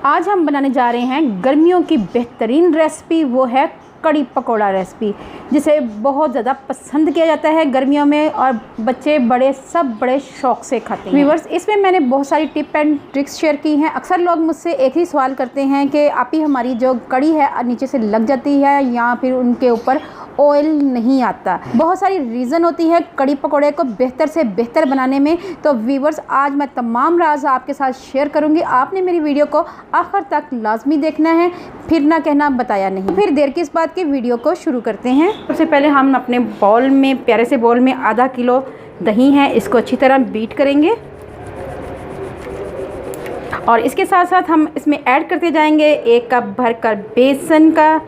आज हम बनाने जा रहे हैं गर्मियों की बेहतरीन रेसिपी, वो है कड़ी पकोड़ा रेसिपी, जिसे बहुत ज़्यादा पसंद किया जाता है गर्मियों में और बच्चे बड़े सब बड़े शौक़ से खाते हैं। व्यूअर्स, इसमें मैंने बहुत सारी टिप एंड ट्रिक्स शेयर की हैं। अक्सर लोग मुझसे एक ही सवाल करते हैं कि आप ही हमारी जो कड़ी है नीचे से लग जाती है या फिर उनके ऊपर ऑयल नहीं आता। बहुत सारी रीज़न होती है कड़ी पकोड़े को बेहतर से बेहतर बनाने में। तो व्यूअर्स, आज मैं तमाम राज आपके साथ शेयर करूंगी। आपने मेरी वीडियो को आखिर तक लाजमी देखना है, फिर ना कहना बताया नहीं। फिर देर किस बात की, वीडियो को शुरू करते हैं। सबसे पहले हम अपने बाउल में, प्यारे से बाउल में आधा किलो दही है, इसको अच्छी तरह बीट करेंगे और इसके साथ साथ हम इसमें ऐड करते जाएंगे 1 कप भरकर बेसन का।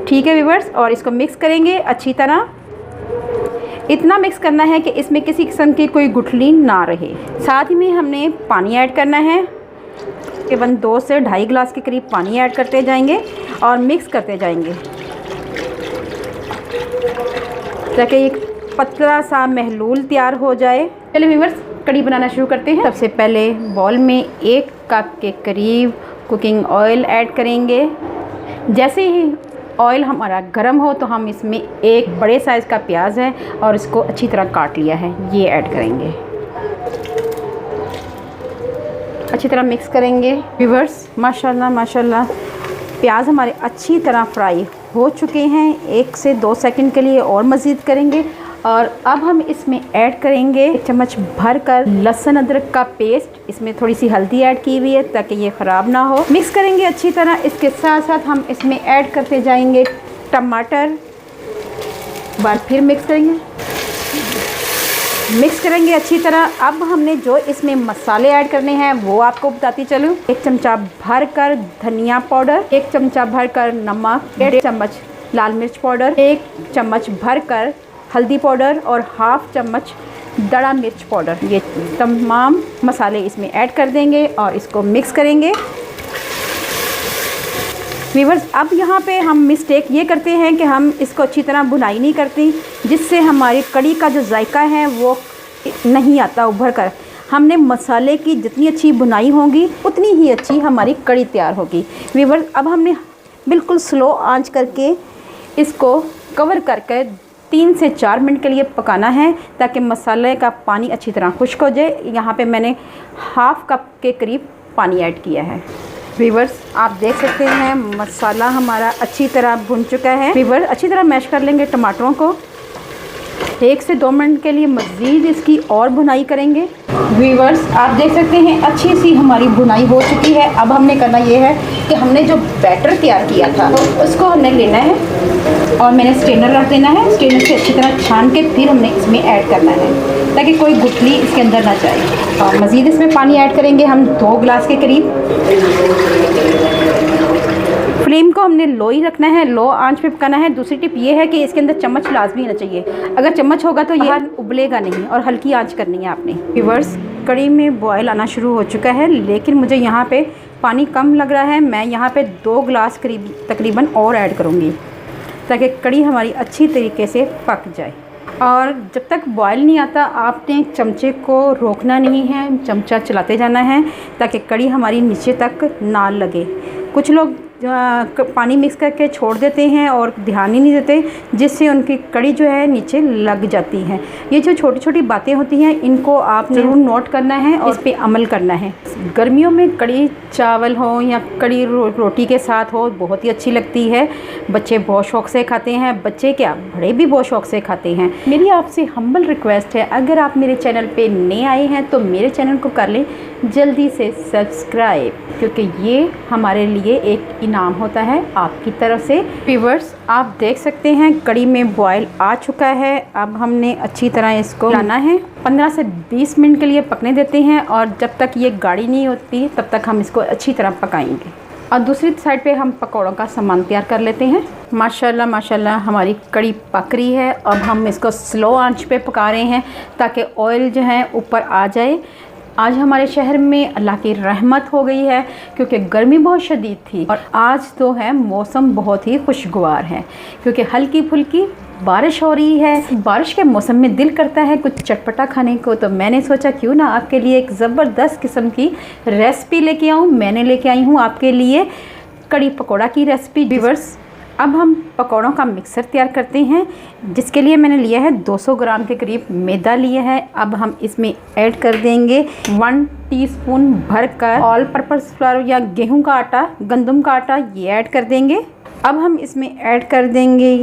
ठीक है व्यूअर्स, और इसको मिक्स करेंगे अच्छी तरह। इतना मिक्स करना है कि इसमें किसी किस्म की कोई गुठली ना रहे। साथ ही में हमने पानी ऐड करना है, तकरीबन 2 से 2.5 गिलास के करीब पानी ऐड करते जाएंगे और मिक्स करते जाएंगे ताकि एक पतला सा महलूल तैयार हो जाए। चलिए व्यूअर्स, कड़ी बनाना शुरू करते हैं। सबसे पहले बाउल में 1 कप के करीब कुकिंग ऑयल ऐड करेंगे। जैसे ही ऑयल हमारा गर्म हो तो हम इसमें एक बड़े साइज़ का प्याज है और इसको अच्छी तरह काट लिया है, ये ऐड करेंगे। अच्छी तरह मिक्स करेंगे। व्यूअर्स, माशाल्लाह माशाल्लाह प्याज हमारे अच्छी तरह फ्राई हो चुके हैं। 1 से 2 सेकंड के लिए और मज़ीद करेंगे और अब हम इसमें ऐड करेंगे 1 चम्मच भर कर लहसुन अदरक का पेस्ट। इसमें थोड़ी सी हल्दी ऐड की हुई है ताकि ये ख़राब ना हो। मिक्स करेंगे अच्छी तरह। इसके साथ साथ हम इसमें ऐड करते जाएंगे टमाटर। बार फिर मिक्स करेंगे अच्छी तरह। अब हमने जो इसमें मसाले ऐड करने हैं वो आपको बताती चलूँ। 1 चमचा भर कर धनिया पाउडर, 1 चमचा भर कर नमक, 1.5 चम्मच लाल मिर्च पाउडर, 1 चम्मच भर कर हल्दी पाउडर और 1/2 चम्मच दड़ा मिर्च पाउडर। ये तमाम मसाले इसमें ऐड कर देंगे और इसको मिक्स करेंगे। व्यूअर्स, अब यहाँ पे हम मिस्टेक ये करते हैं कि हम इसको अच्छी तरह भुनाई नहीं करती, जिससे हमारी कड़ी का जो जायका है वो नहीं आता उभर कर। हमने मसाले की जितनी अच्छी भुनाई होगी उतनी ही अच्छी हमारी कड़ी तैयार होगी। व्यूअर्स, अब हमने बिल्कुल स्लो आंच करके इसको कवर करके 3 से 4 मिनट के लिए पकाना है ताकि मसाले का पानी अच्छी तरह खुश्क हो जाए। यहाँ पे मैंने 1/2 कप के करीब पानी ऐड किया है। व्यूअर्स, आप देख सकते हैं मसाला हमारा अच्छी तरह भुन चुका है। व्यूअर्स, अच्छी तरह मैश कर लेंगे टमाटरों को। 1 से 2 मिनट के लिए मज़ीद इसकी और भुनाई करेंगे। व्यूअर्स, आप देख सकते हैं अच्छी सी हमारी भुनाई हो चुकी है। अब हमने करना ये है कि हमने जो बैटर तैयार किया था उसको हमने लेना है और मैंने स्ट्रेनर रख देना है। स्ट्रेनर से अच्छी तरह छान के फिर हमने इसमें ऐड करना है ताकि कोई गुठली इसके अंदर ना जाए। और मज़ीद इसमें पानी ऐड करेंगे हम 2 गिलास के करीब। फ्लेम को हमने लो ही रखना है, लो आंच पे पकाना है। दूसरी टिप ये है कि इसके अंदर चम्मच लाजमी होना चाहिए। अगर चम्मच होगा तो ये उबलेगा नहीं और हल्की आंच करनी है आपने। व्यूअर्स, कड़ी में बॉयल आना शुरू हो चुका है, लेकिन मुझे यहाँ पे पानी कम लग रहा है। मैं यहाँ पे 2 गिलास करीब तकरीबन और ऐड करूँगी ताकि कड़ी हमारी अच्छी तरीके से पक जाए। और जब तक बॉयल नहीं आता आपने चमचे को रोकना नहीं है, चमचा चलाते जाना है ताकि कड़ी हमारी नीचे तक ना लगे। कुछ लोग पानी मिक्स करके छोड़ देते हैं और ध्यान ही नहीं देते, जिससे उनकी कड़ी जो है नीचे लग जाती है। ये जो छोटी छोटी बातें होती हैं इनको आप ज़रूर नोट करना है और इस पे अमल करना है। गर्मियों में कड़ी चावल हो या कड़ी रोटी के साथ हो बहुत ही अच्छी लगती है। बच्चे बहुत शौक़ से खाते हैं, बच्चे क्या बड़े भी बहुत शौक़ से खाते हैं। मेरी आपसे हम्बल रिक्वेस्ट है, अगर आप मेरे चैनल पे नए आए हैं तो मेरे चैनल को कर लें जल्दी से सब्सक्राइब, क्योंकि ये हमारे लिए एक इनाम होता है आपकी तरफ से। व्यूअर्स, आप देख सकते हैं कड़ी में बॉयल आ चुका है। अब हमने अच्छी तरह इसको लाना है, 15 से 20 मिनट के लिए पकने देते हैं और जब तक ये गाढ़ी नहीं होती तब तक हम इसको अच्छी तरह पकाएंगे। और दूसरी साइड पे हम पकौड़ों का सामान तैयार कर लेते हैं। माशाल्लाह माशाल्लाह हमारी कड़ी पक रही है। अब हम इसको स्लो आंच पे पका रहे हैं ताकि ऑयल जो है ऊपर आ जाए। आज हमारे शहर में अल्लाह की रहमत हो गई है क्योंकि गर्मी बहुत शदीद थी और आज तो है मौसम बहुत ही खुशगवार है क्योंकि हल्की फुल्की बारिश हो रही है। बारिश के मौसम में दिल करता है कुछ चटपटा खाने को, तो मैंने सोचा क्यों ना आपके लिए एक ज़बरदस्त किस्म की रेसिपी लेके आऊँ। मैंने लेके आई हूँ आपके लिए कड़ी पकौड़ा की रेसिपी। व्यूअर्स, अब हम पकौड़ों का मिक्सर तैयार करते हैं, जिसके लिए मैंने लिया है 200 ग्राम के करीब मैदा लिया है। अब हम इसमें ऐड कर देंगे 1 टीस्पून भरकर ऑल पर्पस फ्लोर या गेहूं का आटा, गंदम का आटा, ये ऐड कर देंगे। अब हम इसमें ऐड कर देंगे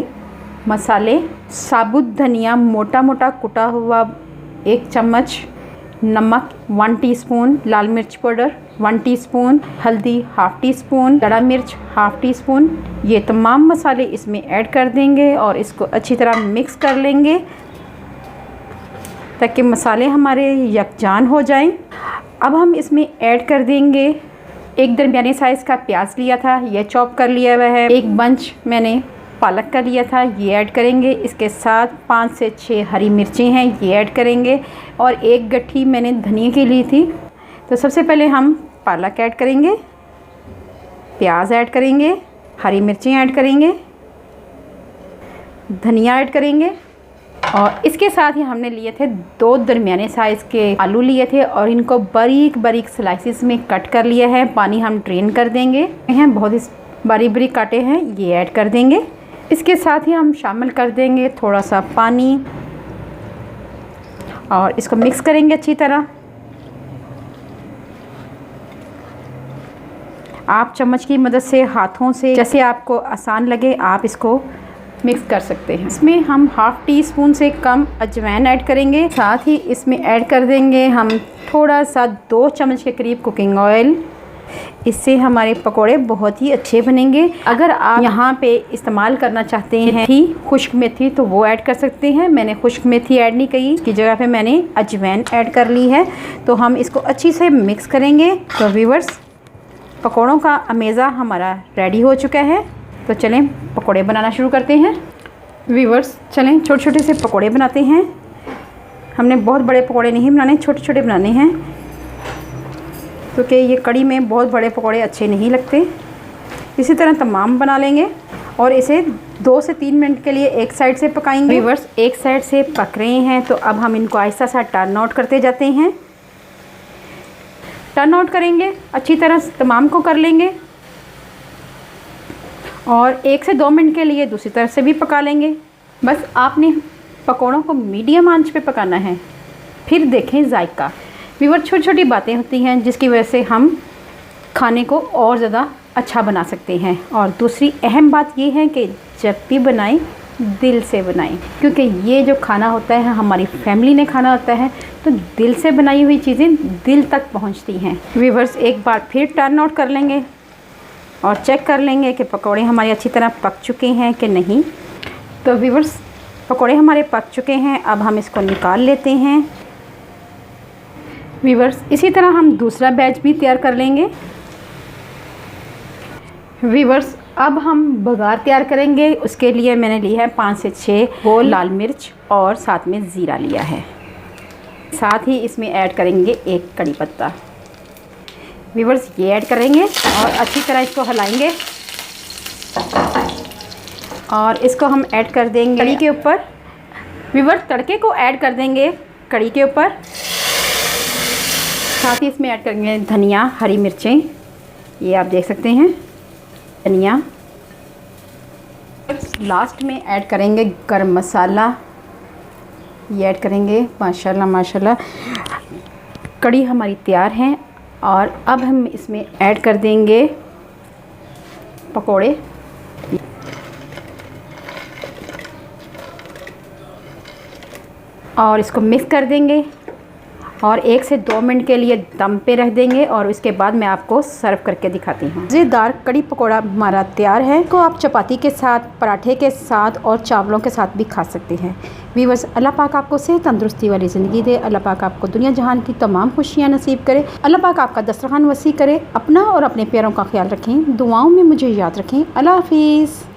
मसाले, साबुत धनिया मोटा मोटा कुटा हुआ 1 चम्मच, नमक 1 टीस्पून, लाल मिर्च पाउडर 1 टीस्पून, हल्दी 1/2 टीस्पून, खड़ा मिर्च 1/2 टीस्पून। ये तमाम मसाले इसमें ऐड कर देंगे और इसको अच्छी तरह मिक्स कर लेंगे ताकि मसाले हमारे यकजान हो जाएं। अब हम इसमें ऐड कर देंगे एक दरमियाने साइज़ का प्याज लिया था, ये चॉप कर लिया हुआ है। एक बंच मैंने पालक का लिया था, ये ऐड करेंगे। इसके साथ 5 से 6 हरी मिर्चें हैं, ये ऐड करेंगे और 1 गट्ठी मैंने धनिया की ली थी। तो सबसे पहले हम पालक ऐड करेंगे, प्याज ऐड करेंगे, हरी मिर्चें ऐड करेंगे, धनिया ऐड करेंगे और इसके साथ ही हमने लिए थे 2 दरमियाने साइज़ के आलू लिए थे और इनको बारीक बारीक स्लाइसिस में कट कर लिया है। पानी हम ड्रेन कर देंगे, हैं बहुत ही बारीक बारीक काटे हैं, ये ऐड कर देंगे। इसके साथ ही हम शामिल कर देंगे थोड़ा सा पानी और इसको मिक्स करेंगे अच्छी तरह। आप चम्मच की मदद से, हाथों से, जैसे आपको आसान लगे आप इसको मिक्स कर सकते हैं। इसमें हम 1/2 टीस्पून से कम अजवाइन ऐड करेंगे। साथ ही इसमें ऐड कर देंगे हम थोड़ा सा 2 चम्मच के करीब कुकिंग ऑयल। इससे हमारे पकोड़े बहुत ही अच्छे बनेंगे। अगर आप यहाँ पे इस्तेमाल करना चाहते हैं खुश्क मेथी तो वो ऐड कर सकते हैं। मैंने खुश्क मेथी ऐड नहीं की, इसकी जगह पे मैंने अजवाइन ऐड कर ली है। तो हम इसको अच्छी से मिक्स करेंगे। तो व्यूअर्स, पकोड़ों का अमेज़ा हमारा रेडी हो चुका है। तो चलें पकोड़े बनाना शुरू करते हैं। व्यूअर्स, चलें छोटे छोटे से पकोड़े बनाते हैं। हमने बहुत बड़े पकोड़े नहीं बनाने, छोटे छोटे बनाने हैं क्योंकि ये कड़ी में बहुत बड़े पकोड़े अच्छे नहीं लगते। इसी तरह तमाम बना लेंगे और इसे 2 से 3 मिनट के लिए एक साइड से पकाएंगे। व्यूअर्स, एक साइड से पक रहे हैं तो अब हम इनको आहिस्ता सा टर्न आउट करते जाते हैं। टर्न आउट करेंगे, अच्छी तरह तमाम को कर लेंगे और 1 से 2 मिनट के लिए दूसरी तरफ से भी पका लेंगे। बस आपने पकोड़ों को मीडियम आंच पे पकाना है, फिर देखें जायका। व्यूअर्स, छोटी छोटी बातें होती हैं जिसकी वजह से हम खाने को और ज़्यादा अच्छा बना सकते हैं। और दूसरी अहम बात ये है कि जब भी बनाएं दिल से बनाएं, क्योंकि ये जो खाना होता है हमारी फैमिली ने खाना होता है, तो दिल से बनाई हुई चीज़ें दिल तक पहुंचती हैं। व्यूअर्स, एक बार फिर टर्न आउट कर लेंगे और चेक कर लेंगे कि पकोड़े हमारे अच्छी तरह पक चुके हैं कि नहीं। तो व्यूअर्स, पकोड़े हमारे पक चुके हैं। अब हम इसको निकाल लेते हैं। व्यूअर्स, इसी तरह हम दूसरा बैच भी तैयार कर लेंगे। व्यूअर्स, अब हम बघार तैयार करेंगे। उसके लिए मैंने लिया है 5 से 6 गोल लाल मिर्च और साथ में ज़ीरा लिया है। साथ ही इसमें ऐड करेंगे 1 कड़ी पत्ता। व्यूअर्स, ये ऐड करेंगे और अच्छी तरह इसको हिलाएंगे और इसको हम ऐड कर देंगे कड़ी के ऊपर। व्यूअर्स, तड़के को ऐड कर देंगे कड़ी के ऊपर। साथ ही इसमें ऐड करेंगे धनिया, हरी मिर्चें, ये आप देख सकते हैं धनिया। लास्ट में ऐड करेंगे गरम मसाला, ये ऐड करेंगे। माशाल्लाह माशाल्लाह, कड़ी हमारी तैयार है और अब हम इसमें ऐड कर देंगे पकोड़े। और इसको मिक्स कर देंगे और 1 से 2 मिनट के लिए दम पे रख देंगे और इसके बाद मैं आपको सर्व करके दिखाती हूँ। मज़ेदार कड़ी पकोड़ा हमारा तैयार है। को आप चपाती के साथ, पराठे के साथ और चावलों के साथ भी खा सकते हैं। व्यूअर्स, अल्लाह पाक आपको सेहत तंदुरुस्ती वाली ज़िंदगी दे। अल्लाह पाक आपको दुनिया जहान की तमाम खुशियाँ नसीब करे। अल्लाह पाक आपका दस्तरखान वसी करे। अपना और अपने प्यारों का ख्याल रखें। दुआओं में मुझे याद रखें। अल्लाह हाफिज़।